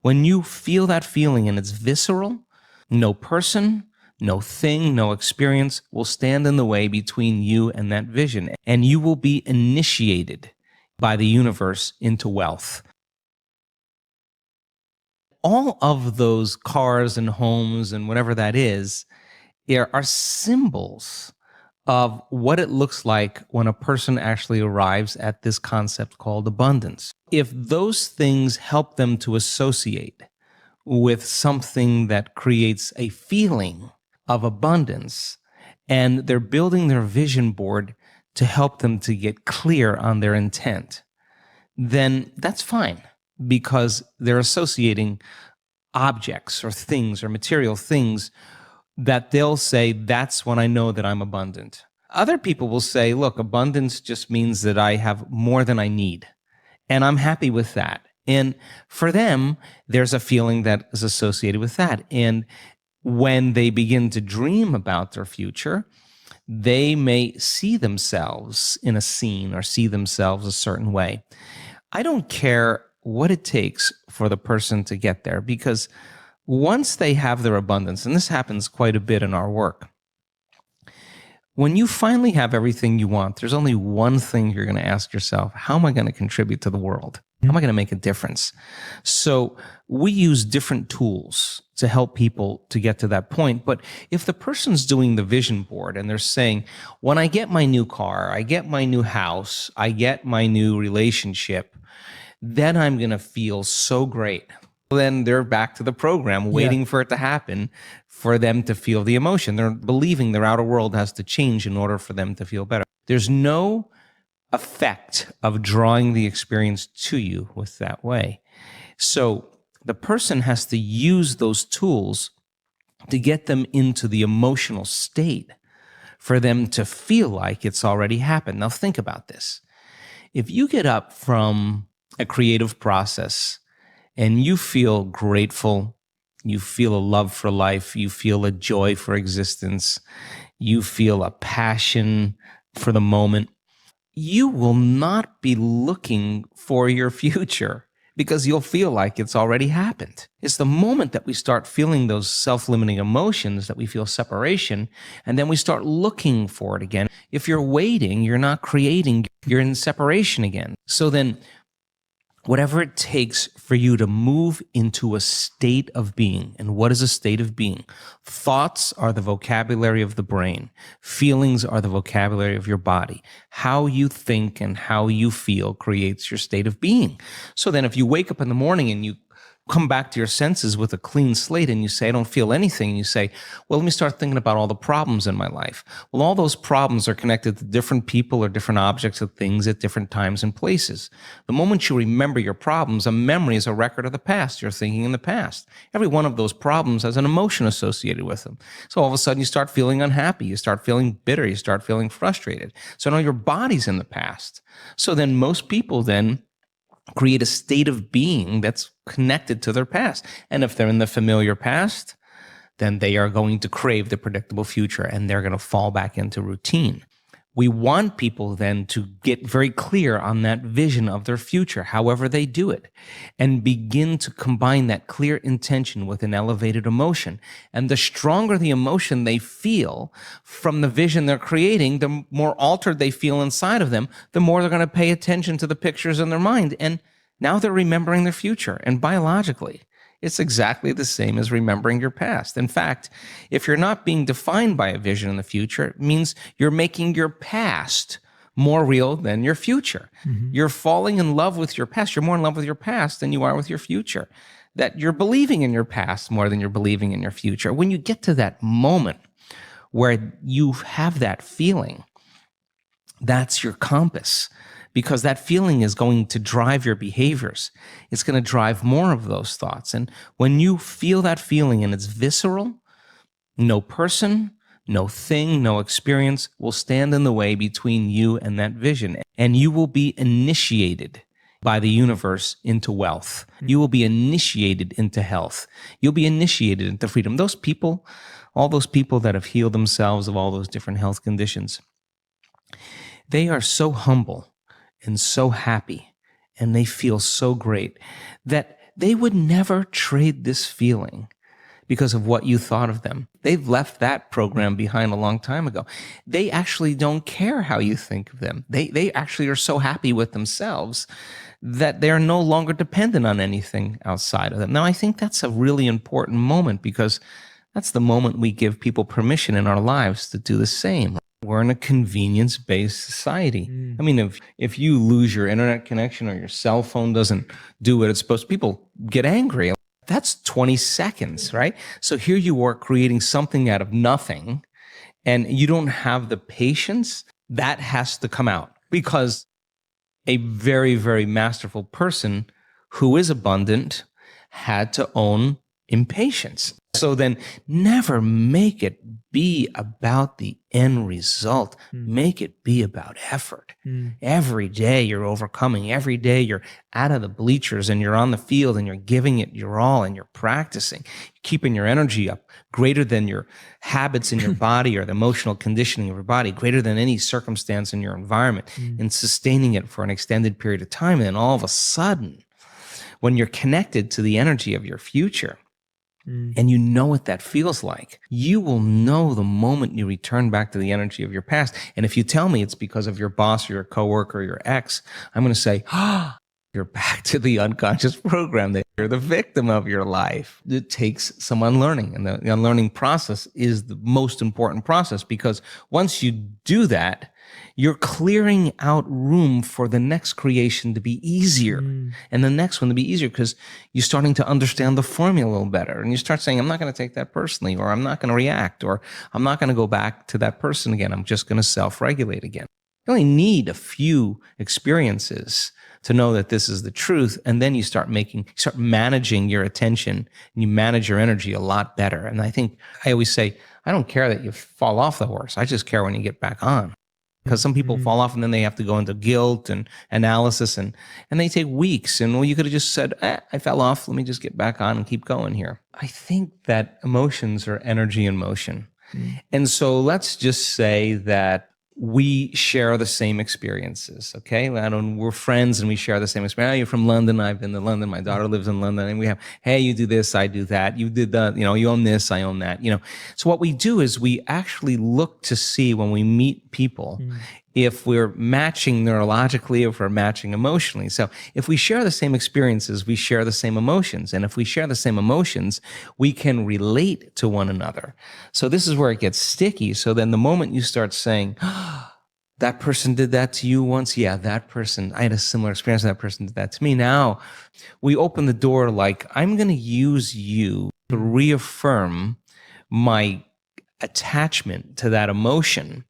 When you feel that feeling and it's visceral, no person, no thing, no experience will stand in the way between you and that vision, and you will be initiated by the universe into wealth. All of those cars and homes and whatever that is, are symbols of what it looks like when a person actually arrives at this concept called abundance. If those things help them to associate with something that creates a feeling of abundance, and they're building their vision board to help them to get clear on their intent, then that's fine, because they're associating objects or things or material things that they'll say, that's when I know that I'm abundant. Other people will say, look, abundance just means that I have more than I need, and I'm happy with that. And for them, there's a feeling that is associated with that. And when they begin to dream about their future, they may see themselves in a scene or see themselves a certain way. I don't care what it takes for the person to get there, because once they have their abundance, and this happens quite a bit in our work, when you finally have everything you want, there's only one thing you're going to ask yourself: how am I going to contribute to the world? How am I going to make a difference? So we use different tools to help people to get to that point. But if the person's doing the vision board and they're saying, when I get my new car, I get my new house, I get my new relationship, then I'm going to feel so great. Then they're back to the program, waiting for it to happen for them to feel the emotion. They're believing their outer world has to change in order for them to feel better. There's no effect of drawing the experience to you with that way. So the person has to use those tools to get them into the emotional state for them to feel like it's already happened. Now think about this. If you get up from a creative process and you feel grateful, you feel a love for life, you feel a joy for existence, you feel a passion for the moment, you will not be looking for your future, because you'll feel like it's already happened. It's the moment that we start feeling those self-limiting emotions that we feel separation, and then we start looking for it again. If you're waiting, you're not creating, you're in separation again. So then, whatever it takes for you to move into a state of being. And what is a state of being? Thoughts are the vocabulary of the brain. Feelings are the vocabulary of your body. How you think and how you feel creates your state of being. So then if you wake up in the morning and you come back to your senses with a clean slate and you say, I don't feel anything, and you say, well, let me start thinking about all the problems in my life. Well, all those problems are connected to different people or different objects or things at different times and places. The moment you remember your problems, a memory is a record of the past. You're thinking in the past. Every one of those problems has an emotion associated with them. So all of a sudden you start feeling unhappy, you start feeling bitter, you start feeling frustrated. So now your body's in the past. So then most people then create a state of being that's connected to their past. And if they're in the familiar past, then they are going to crave the predictable future, and they're going to fall back into routine. We want people then to get very clear on that vision of their future, however they do it, and begin to combine that clear intention with an elevated emotion. And the stronger the emotion they feel from the vision they're creating, the more altered they feel inside of them, the more they're going to pay attention to the pictures in their mind. And now they're remembering their future. And biologically, it's exactly the same as remembering your past. In fact, if you're not being defined by a vision in the future, it means you're making your past more real than your future. Mm-hmm. You're falling in love with your past. You're more in love with your past than you are with your future. That you're believing in your past more than you're believing in your future. When you get to that moment where you have that feeling, that's your compass. Because that feeling is going to drive your behaviors. It's going to drive more of those thoughts. And when you feel that feeling and it's visceral, no person, no thing, no experience will stand in the way between you and that vision. And you will be initiated by the universe into wealth. You will be initiated into health. You'll be initiated into freedom. Those people, all those people that have healed themselves of all those different health conditions, they are so humble and so happy, and they feel so great that they would never trade this feeling because of what you thought of them. They've left that program behind a long time ago. They actually don't care how you think of them. They actually are so happy with themselves that they're no longer dependent on anything outside of them. Now, I think that's a really important moment, because that's the moment we give people permission in our lives to do the same. We're in a convenience-based society. I mean, if you lose your internet connection or your cell phone doesn't do what it's supposed to, people get angry. That's 20 seconds, right? So here you are creating something out of nothing, and you don't have the patience. That has to come out, because a very, very masterful person who is abundant had to own impatience. So then never make it be about the end result. Make it be about effort. Every day you're overcoming. Every day you're out of the bleachers and you're on the field and you're giving it your all and you're practicing, keeping your energy up greater than your habits in your body or the emotional conditioning of your body, greater than any circumstance in your environment, and sustaining it for an extended period of time. And then all of a sudden, when you're connected to the energy of your future, and you know what that feels like, you will know the moment you return back to the energy of your past. And if you tell me it's because of your boss or your coworker or your ex, I'm going to say, you're back to the unconscious program, that you're the victim of your life. It takes some unlearning, and the unlearning process is the most important process, because once you do that, you're clearing out room for the next creation to be easier, and the next one to be easier, because you're starting to understand the formula a little better. And you start saying, I'm not going to take that personally, or I'm not going to react, or I'm not going to go back to that person again. I'm just going to self-regulate again. You only need a few experiences to know that this is the truth. And then you start managing your attention, and you manage your energy a lot better. And I think I always say, I don't care that you fall off the horse. I just care when you get back on. Because some people fall off and then they have to go into guilt and analysis, and they take weeks. And well, you could have just said, I fell off. Let me just get back on and keep going here. I think that emotions are energy in motion. And so let's just say that we share the same experiences, okay? We're friends and we share the same experience. Oh, you're from London. I've been to London. My daughter lives in London. And we have, hey, you do this, I do that. You did that, you own this, I own that, So what we do is we actually look to see, when we meet people, if we're matching neurologically, if we're matching emotionally. So if we share the same experiences, we share the same emotions. And if we share the same emotions, we can relate to one another. So this is where it gets sticky. So then the moment you start saying, that person did that to you once. Yeah, that person, I had a similar experience. That person did that to me. Now we open the door, like, I'm going to use you to reaffirm my attachment to that emotion.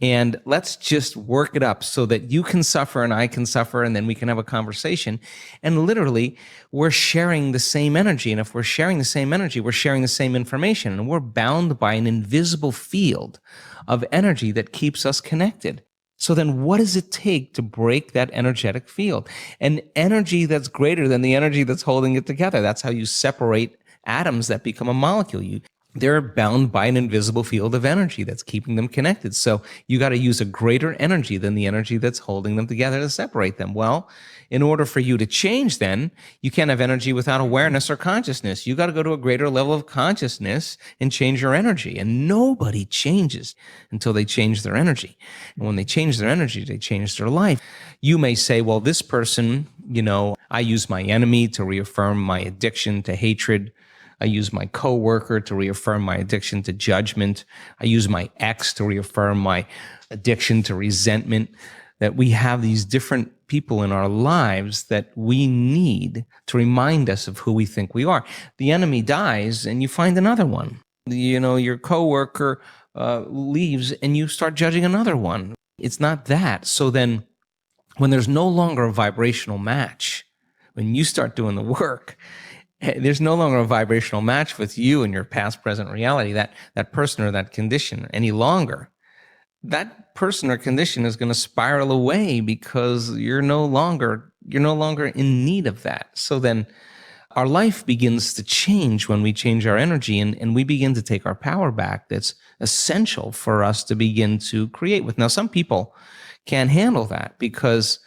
And let's just work it up so that you can suffer and I can suffer, and then we can have a conversation. And literally, we're sharing the same energy. And if we're sharing the same energy, we're sharing the same information. And we're bound by an invisible field of energy that keeps us connected. So then what does it take to break that energetic field? An energy that's greater than the energy that's holding it together. That's how you separate atoms that become a molecule. They're bound by an invisible field of energy that's keeping them connected. So you got to use a greater energy than the energy that's holding them together to separate them. Well, in order for you to change, then you can't have energy without awareness or consciousness. You got to go to a greater level of consciousness and change your energy. And nobody changes until they change their energy. And when they change their energy, they change their life. You may say, well, this person, I use my enemy to reaffirm my addiction to hatred. I use my coworker to reaffirm my addiction to judgment. I use my ex to reaffirm my addiction to resentment. That we have these different people in our lives that we need to remind us of who we think we are. The enemy dies and you find another one. Your coworker leaves and you start judging another one. It's not that. So then when there's no longer a vibrational match, when you start doing the work, there's no longer a vibrational match with you and your past, present reality, that person or that condition any longer. That person or condition is going to spiral away because you're no longer in need of that. So then our life begins to change when we change our energy, and we begin to take our power back. That's essential for us to begin to create with. Now, some people can't handle that because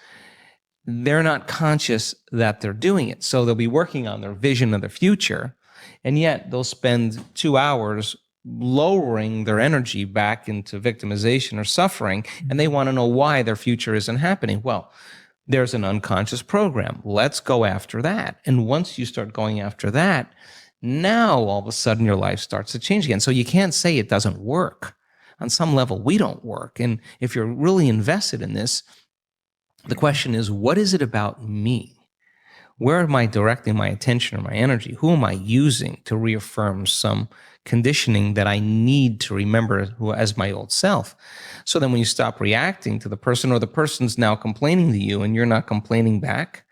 they're not conscious that they're doing it. So they'll be working on their vision of the future, and yet they'll spend 2 hours lowering their energy back into victimization or suffering, and they want to know why their future isn't happening. Well, there's an unconscious program. Let's go after that. And once you start going after that, now all of a sudden your life starts to change again. So you can't say it doesn't work. On some level, we don't work. And if you're really invested in this, the question is, what is it about me? Where am I directing my attention or my energy? Who am I using to reaffirm some conditioning that I need to remember as my old self? So then when you stop reacting to the person, or the person's now complaining to you and you're not complaining back,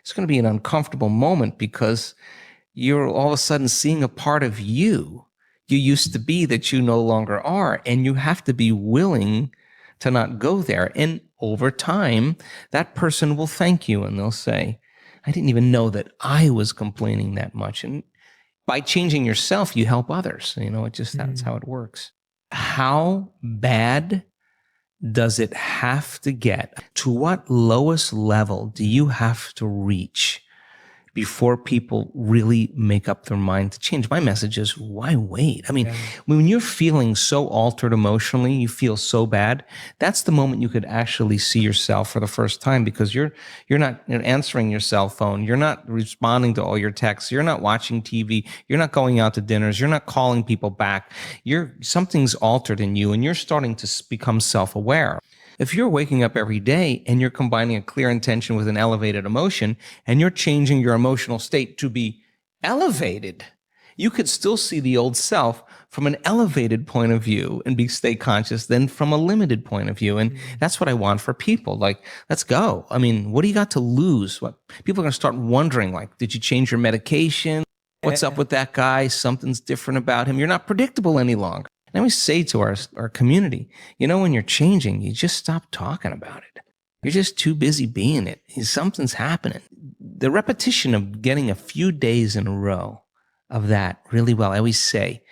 it's going to be an uncomfortable moment, because you're all of a sudden seeing a part of you used to be that you no longer are, and you have to be willing to not go there. And over time, that person will thank you and they'll say, I didn't even know that I was complaining that much. And by changing yourself, you help others. That's how it works. How bad does it have to get? To what lowest level do you have to reach before people really make up their mind to change? My message is, why wait? When you're feeling so altered emotionally, you feel so bad, that's the moment you could actually see yourself for the first time, because you're not answering your cell phone, you're not responding to all your texts, you're not watching TV, you're not going out to dinners, you're not calling people back. Something's altered in you, and you're starting to become self-aware. If you're waking up every day and you're combining a clear intention with an elevated emotion, and you're changing your emotional state to be elevated, you could still see the old self from an elevated point of view and stay conscious than from a limited point of view. And that's what I want for people. Like, let's go. What do you got to lose? People are going to start wondering, like, did you change your medication? What's up with that guy? Something's different about him. You're not predictable any longer. And we say to our community, when you're changing, you just stop talking about it. You're just too busy being it. Something's happening. The repetition of getting a few days in a row of that really well. I always say,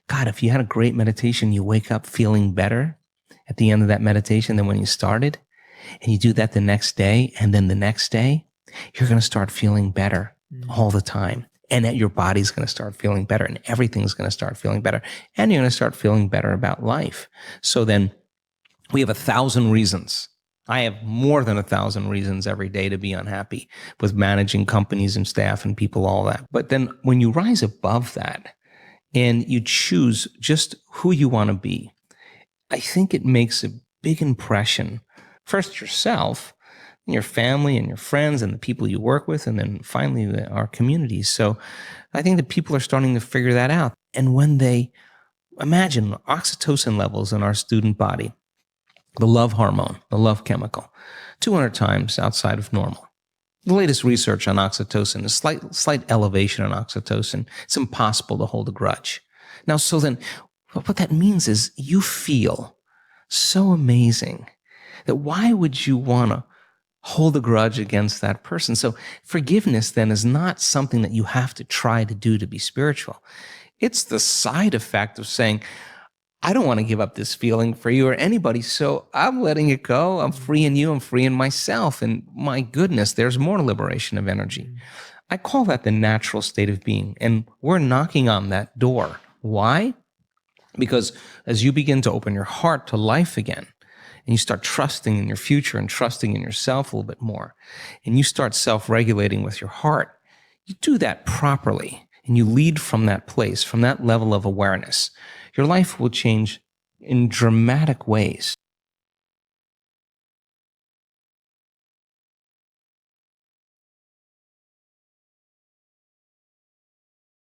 God, if you had a great meditation, you wake up feeling better at the end of that meditation than when you started, and you do that the next day, and then the next day, you're going to start feeling better all the time. And that your body's going to start feeling better, and everything's going to start feeling better, and you're going to start feeling better about life. So then we have 1,000 reasons. I have more than 1,000 reasons every day to be unhappy with managing companies and staff and people, all that. But then when you rise above that and you choose just who you want to be, I think it makes a big impression. First, yourself, and your family and your friends and the people you work with, and then finally our communities. So I think that people are starting to figure that out. And when they imagine oxytocin levels in our student body, the love hormone, the love chemical, 200 times outside of normal. The latest research on oxytocin is slight elevation in oxytocin. It's impossible to hold a grudge. Now, so then what that means is you feel so amazing that why would you want to hold a grudge against that person? So forgiveness then is not something that you have to try to do to be spiritual. It's the side effect of saying, I don't want to give up this feeling for you or anybody, so I'm letting it go. I'm freeing you. I'm freeing myself. And my goodness, there's more liberation of energy. I call that the natural state of being. And we're knocking on that door. Why? Because as you begin to open your heart to life again, and you start trusting in your future and trusting in yourself a little bit more, and you start self-regulating with your heart, you do that properly, and you lead from that place, from that level of awareness, your life will change in dramatic ways.